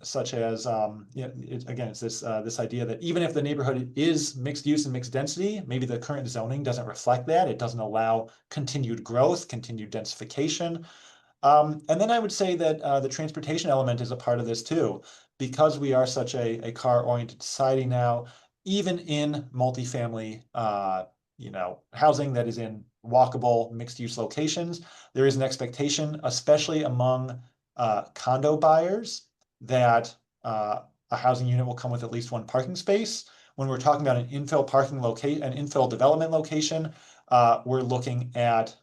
such as, it's this idea that even if the neighborhood is mixed use and mixed density, maybe the current zoning doesn't reflect that. It doesn't allow continued growth, continued densification. And then I would say that the transportation element is a part of this too, because we are such a car-oriented society now. Even in multifamily, housing that is in walkable mixed-use locations, there is an expectation, especially among condo buyers, that a housing unit will come with at least one parking space. When we're talking about an infill development location, we're looking at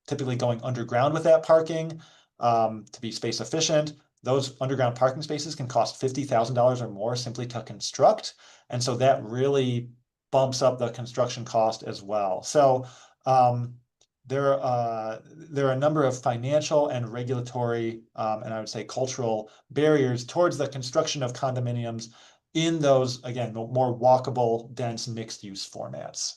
typically going underground with that parking to be space efficient. Those underground parking spaces can cost $50,000 or more simply to construct. And so that really bumps up the construction cost as well. So there are a number of financial and regulatory, and I would say cultural barriers towards the construction of condominiums in those, again, more walkable, dense, mixed-use formats.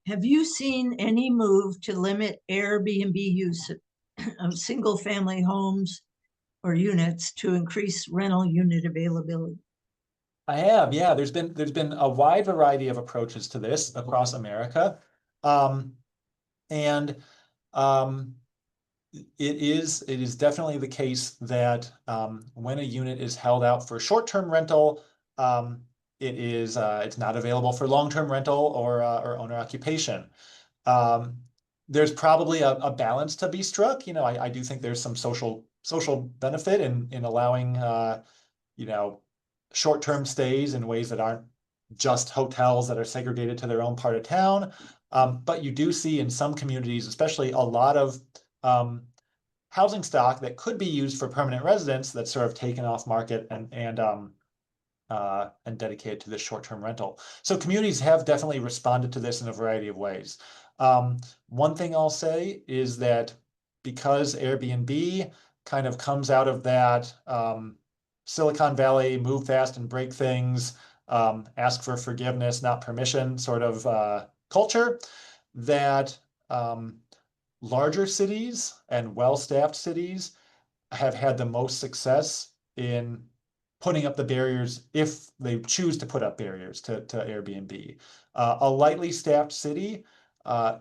Have you seen any move to limit Airbnb use of single-family homes or units to increase rental unit availability? I have, yeah. There's been a wide variety of approaches to this across America, and it is definitely the case that when a unit is held out for short-term rental, it's not available for long-term rental or owner occupation. There's probably a balance to be struck. I do think there's some social benefit in allowing short-term stays in ways that aren't just hotels that are segregated to their own part of town. But you do see in some communities, especially a lot of housing stock that could be used for permanent residence that's sort of taken off market and dedicated to this short-term rental. So communities have definitely responded to this in a variety of ways. One thing I'll say is that because Airbnb kind of comes out of that Silicon Valley, move fast and break things, ask for forgiveness, not permission sort of culture, that larger cities and well-staffed cities have had the most success in putting up the barriers if they choose to put up barriers to Airbnb. A lightly staffed city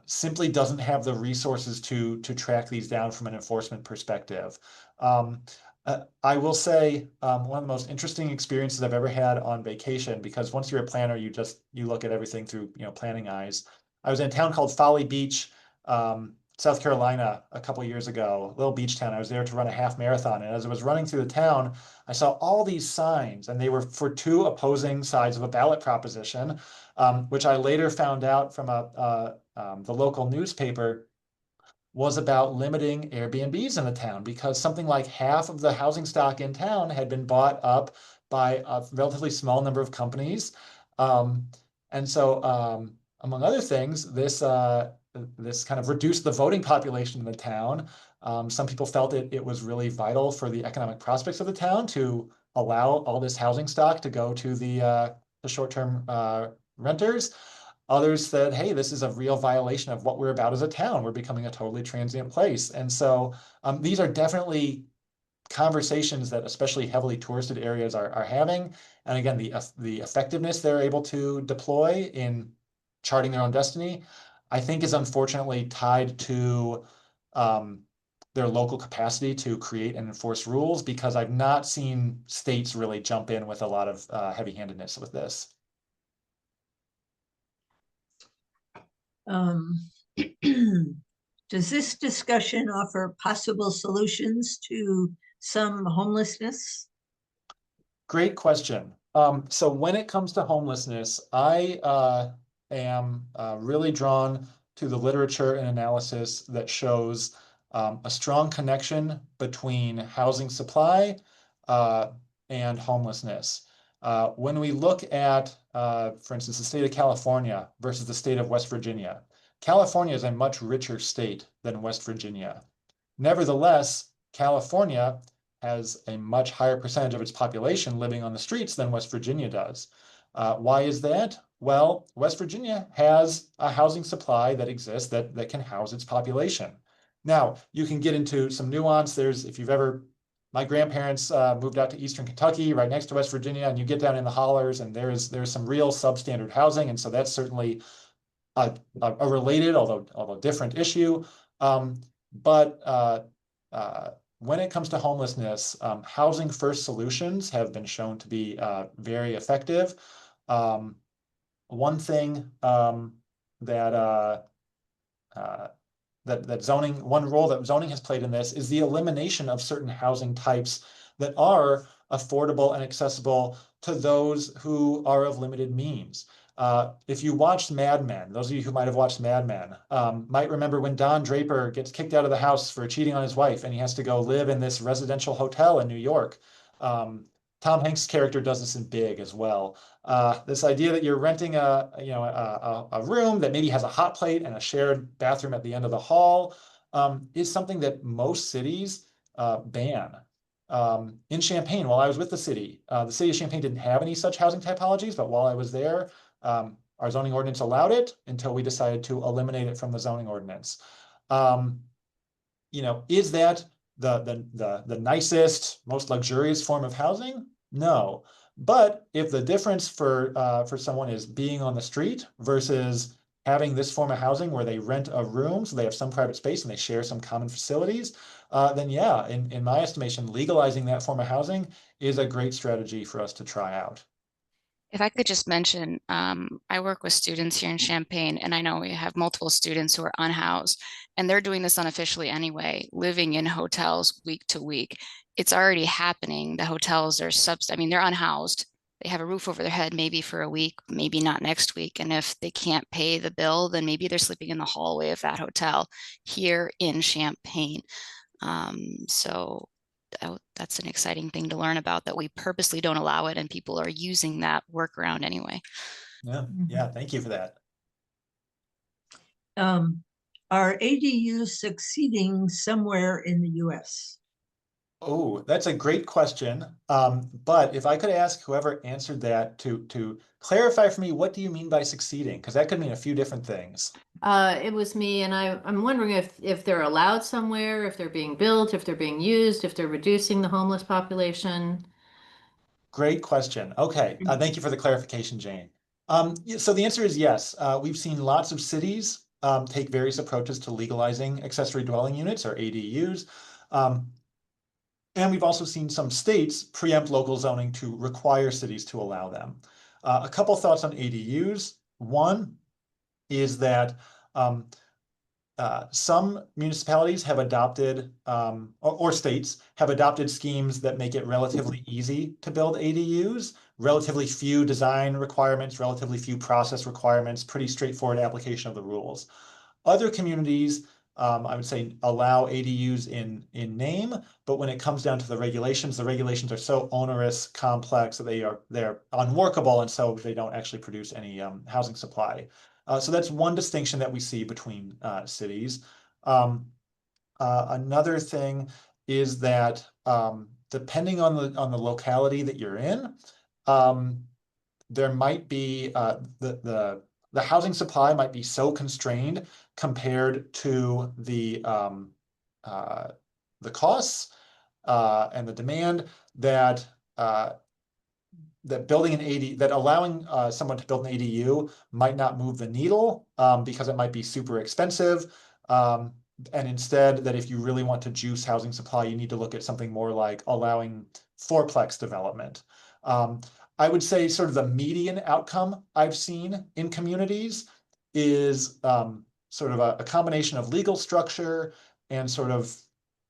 simply doesn't have the resources to track these down from an enforcement perspective. I will say one of the most interesting experiences I've ever had on vacation, because once you're a planner, you look at everything through planning eyes. I was in a town called Folly Beach. It's South Carolina a couple years ago, a little beach town. I was there to run a half marathon. And as I was running through the town, I saw all these signs, and they were for two opposing sides of a ballot proposition, which I later found out from the local newspaper was about limiting Airbnbs in the town because something like half of the housing stock in town had been bought up by a relatively small number of companies. Um, and so, among other things, this kind of reduced the voting population in the town. Some people felt it was really vital for the economic prospects of the town to allow all this housing stock to go to the short-term renters. Others said, hey, this is a real violation of what we're about as a town. We're becoming a totally transient place. And so these are definitely conversations that especially heavily touristed areas are having. And again, the effectiveness they're able to deploy in charting their own destiny, I think is unfortunately tied to their local capacity to create and enforce rules, because I've not seen states really jump in with a lot of heavy-handedness with this. Does this discussion offer possible solutions to some homelessness? Great question. So when it comes to homelessness, I am really drawn to the literature and analysis that shows a strong connection between housing supply and homelessness. When we look at, for instance, the state of California versus the state of West Virginia, California is a much richer state than West Virginia. Nevertheless, California has a much higher percentage of its population living on the streets than West Virginia does. Why is that? Well, West Virginia has a housing supply that exists that can house its population. Now, you can get into some nuance. My grandparents moved out to Eastern Kentucky, right next to West Virginia, and you get down in the hollers, and there's some real substandard housing, and so that's certainly a related, although different issue. But when it comes to homelessness, housing first solutions have been shown to be very effective. One thing one role that zoning has played in this is the elimination of certain housing types that are affordable and accessible to those who are of limited means. If you watched Mad Men, those of you who might have watched Mad Men might remember when Don Draper gets kicked out of the house for cheating on his wife, and he has to go live in this residential hotel in New York. Tom Hanks' character does this in Big as well. This idea that you're renting a room that maybe has a hot plate and a shared bathroom at the end of the hall is something that most cities ban. In Champaign, while I was with the city of Champaign didn't have any such housing typologies, but while I was there, our zoning ordinance allowed it until we decided to eliminate it from the zoning ordinance. Is that the nicest, most luxurious form of housing? No. But if the difference for someone is being on the street versus having this form of housing where they rent a room, so they have some private space and they share some common facilities, then yeah, in my estimation, legalizing that form of housing is a great strategy for us to try out. If I could just mention, I work with students here in Champaign, and I know we have multiple students who are unhoused, and they're doing this unofficially anyway, living in hotels week to week. It's already happening. The hotels are they're unhoused. They have a roof over their head, maybe for a week, maybe not next week. And if they can't pay the bill, then maybe they're sleeping in the hallway of that hotel here in Champaign. So that's an exciting thing to learn about, that we purposely don't allow it and people are using that workaround anyway. Yeah, thank you for that. Are ADUs succeeding somewhere in the US? Oh, that's a great question. But if I could ask whoever answered that to clarify for me, what do you mean by succeeding? Because that could mean a few different things. It was me, and I'm wondering if they're allowed somewhere, if they're being built, if they're being used, if they're reducing the homeless population. Great question. Okay, thank you for the clarification, Jane. So the answer is yes. We've seen lots of cities take various approaches to legalizing accessory dwelling units, or ADUs. And we've also seen some states preempt local zoning to require cities to allow them. A couple thoughts on ADUs. One is that some municipalities have adopted, or states have adopted schemes that make it relatively easy to build ADUs, relatively few design requirements, relatively few process requirements, pretty straightforward application of the rules. Other communities, I would say, allow ADUs in name, but when it comes down to the regulations are so onerous, complex that they're unworkable, and so they don't actually produce any housing supply. So that's one distinction that we see between cities. Another thing is that depending on the locality that you're in, there might be the housing supply might be so constrained compared to the costs and the demand that building an AD that allowing someone to build an ADU might not move the needle because it might be super expensive. And instead, that if you really want to juice housing supply, you need to look at something more like allowing fourplex development. I would say sort of the median outcome I've seen in communities is sort of a combination of legal structure and sort of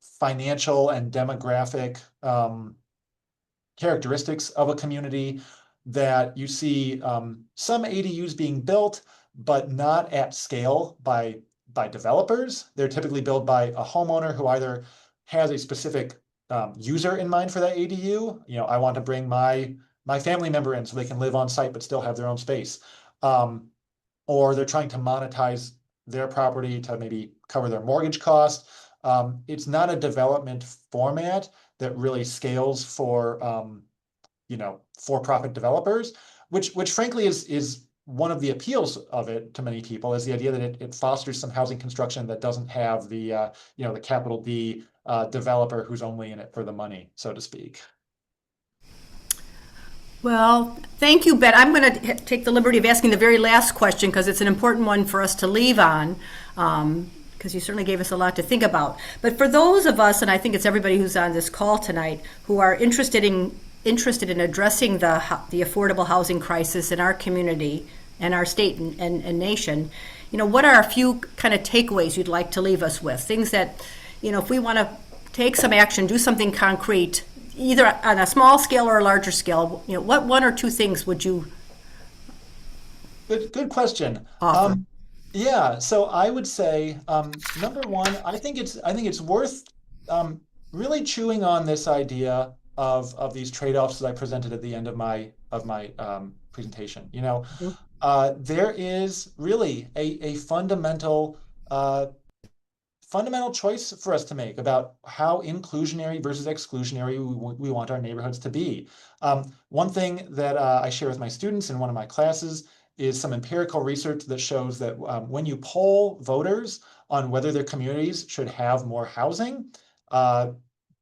financial and demographic characteristics of a community, that you see some ADUs being built, but not at scale by developers. They're typically built by a homeowner who either has a specific user in mind for that ADU. You know, I want to bring my family member in so they can live on site but still have their own space. Or they're trying to monetize their property to maybe cover their mortgage costs. It's not a development format that really scales for for-profit developers, which frankly is one of the appeals of it to many people, is the idea that it fosters some housing construction that doesn't have the the capital D developer who's only in it for the money, so to speak. Well, thank you, Ben. I'm going to take the liberty of asking the very last question because it's an important one for us to leave on, because you certainly gave us a lot to think about. But for those of us, and I think it's everybody who's on this call tonight, who are interested in addressing the affordable housing crisis in our community and our state and nation, what are a few kind of takeaways you'd like to leave us with? Things that, if we want to take some action, do something concrete, either on a small scale or a larger scale, what one or two things would you Good question. offer? Yeah, so I would say number one, I think it's worth really chewing on this idea of these trade-offs that I presented at the end of my presentation. There is really a fundamental choice for us to make about how inclusionary versus exclusionary we want our neighborhoods to be. One thing that I share with my students in one of my classes is some empirical research that shows that when you poll voters on whether their communities should have more housing, a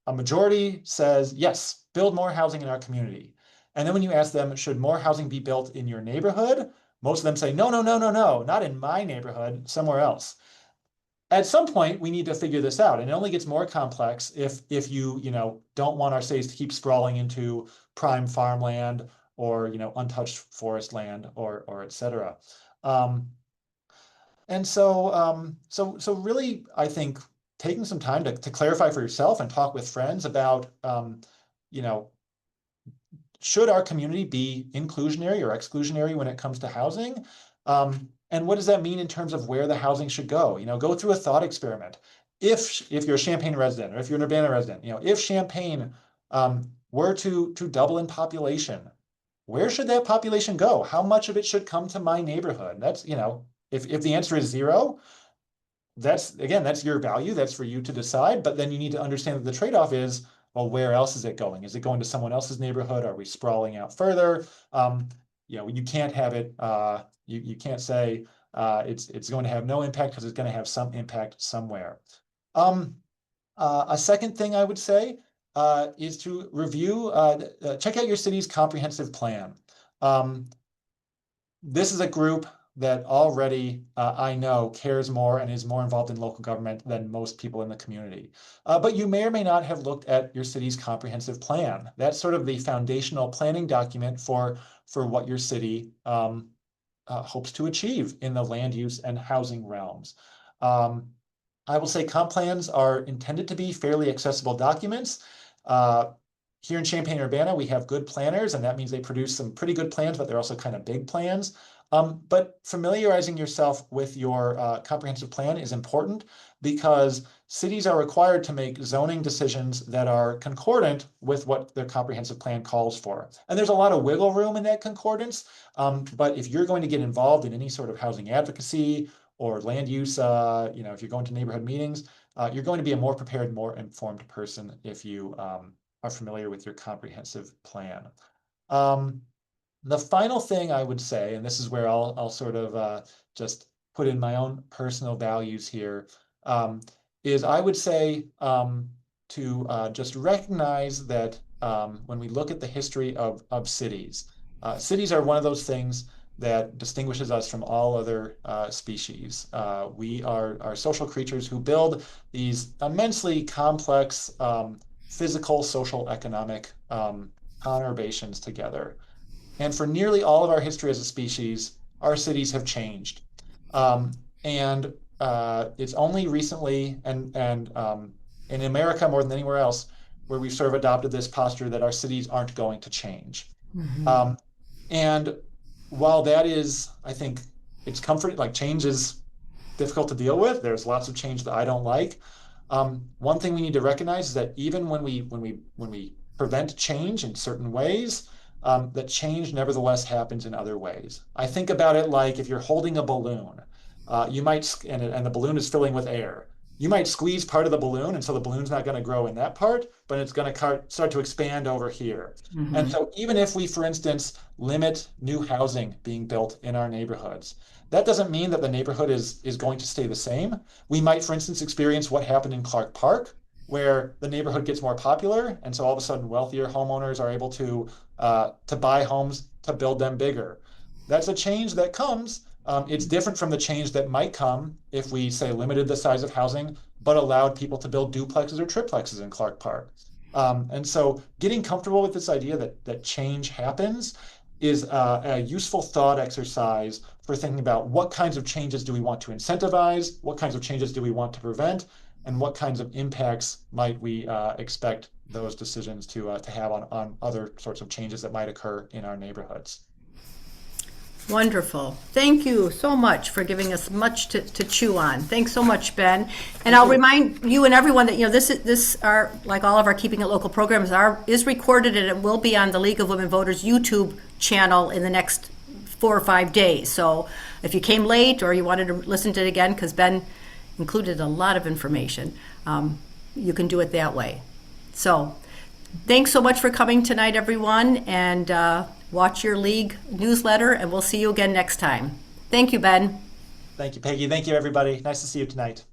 majority says, yes, build more housing in our community. And then when you ask them, should more housing be built in your neighborhood? Most of them say, no, no, no, no, no, not in my neighborhood, somewhere else. At some point, we need to figure this out, and it only gets more complex if you don't want our cities to keep sprawling into prime farmland or untouched forest land or et cetera. And so really, I think taking some time to clarify for yourself and talk with friends about should our community be inclusionary or exclusionary when it comes to housing? And what does that mean in terms of where the housing should go? Go through a thought experiment. If you're a Champaign resident, or if you're an Urbana resident, if Champaign were to double in population, where should that population go? How much of it should come to my neighborhood? That's, if the answer is 0, that's your value. That's for you to decide. But then you need to understand that the trade-off is, well, where else is it going? Is it going to someone else's neighborhood? Are we sprawling out further? You can't have it. You can't say it's going to have no impact, because it's going to have some impact somewhere. A second thing I would say is to review, check out your city's comprehensive plan. This is a group that already I know cares more and is more involved in local government than most people in the community. But you may or may not have looked at your city's comprehensive plan. That's sort of the foundational planning document for what your city hopes to achieve in the land use and housing realms. I will say comp plans are intended to be fairly accessible documents. Here in Champaign-Urbana, we have good planners, and that means they produce some pretty good plans, but they're also kind of big plans. But familiarizing yourself with your comprehensive plan is important because cities are required to make zoning decisions that are concordant with what their comprehensive plan calls for. And there's a lot of wiggle room in that concordance. But if you're going to get involved in any sort of housing advocacy or land use, if you're going to neighborhood meetings, you're going to be a more prepared, more informed person if you are familiar with your comprehensive plan. The final thing I would say, and this is where I'll sort of just put in my own personal values here, is I would say to just recognize that when we look at the history of cities, cities are one of those things that distinguishes us from all other species. We are social creatures who build these immensely complex physical, social, economic conurbations together. And for nearly all of our history as a species, our cities have changed. And it's only recently, and in America more than anywhere else, where we've sort of adopted this posture that our cities aren't going to change. Mm-hmm. And while that is, I think, it's comforting, like change is difficult to deal with. There's lots of change that I don't like. One thing we need to recognize is that even when we prevent change in certain ways, that change nevertheless happens in other ways. I think about it like if you're holding a balloon, you might, and the balloon is filling with air. You might squeeze part of the balloon, and so the balloon's not going to grow in that part, but it's going to start to expand over here. Mm-hmm. And so even if we, for instance, limit new housing being built in our neighborhoods, that doesn't mean that the neighborhood is going to stay the same. We might, for instance, experience what happened in Clark Park, where the neighborhood gets more popular, and so all of a sudden wealthier homeowners are able to buy homes to build them bigger. That's a change that comes. It's different from the change that might come if we, say, limited the size of housing, but allowed people to build duplexes or triplexes in Clark Park. And so getting comfortable with this idea that change happens is a useful thought exercise for thinking about what kinds of changes do we want to incentivize, what kinds of changes do we want to prevent, and what kinds of impacts might we expect those decisions to have on other sorts of changes that might occur in our neighborhoods. Wonderful. Thank you so much for giving us much to chew on. Thanks so much, Ben. And I'll remind you and everyone that this are like all of our Keeping It Local programs is recorded, and it will be on the League of Women Voters YouTube channel in the next 4 or 5 days. So if you came late or you wanted to listen to it again, because Ben included a lot of information, you can do it that way. So thanks so much for coming tonight, everyone, and watch your League newsletter, and we'll see you again next time. Thank you, Ben. Thank you, Peggy. Thank you, everybody. Nice to see you tonight.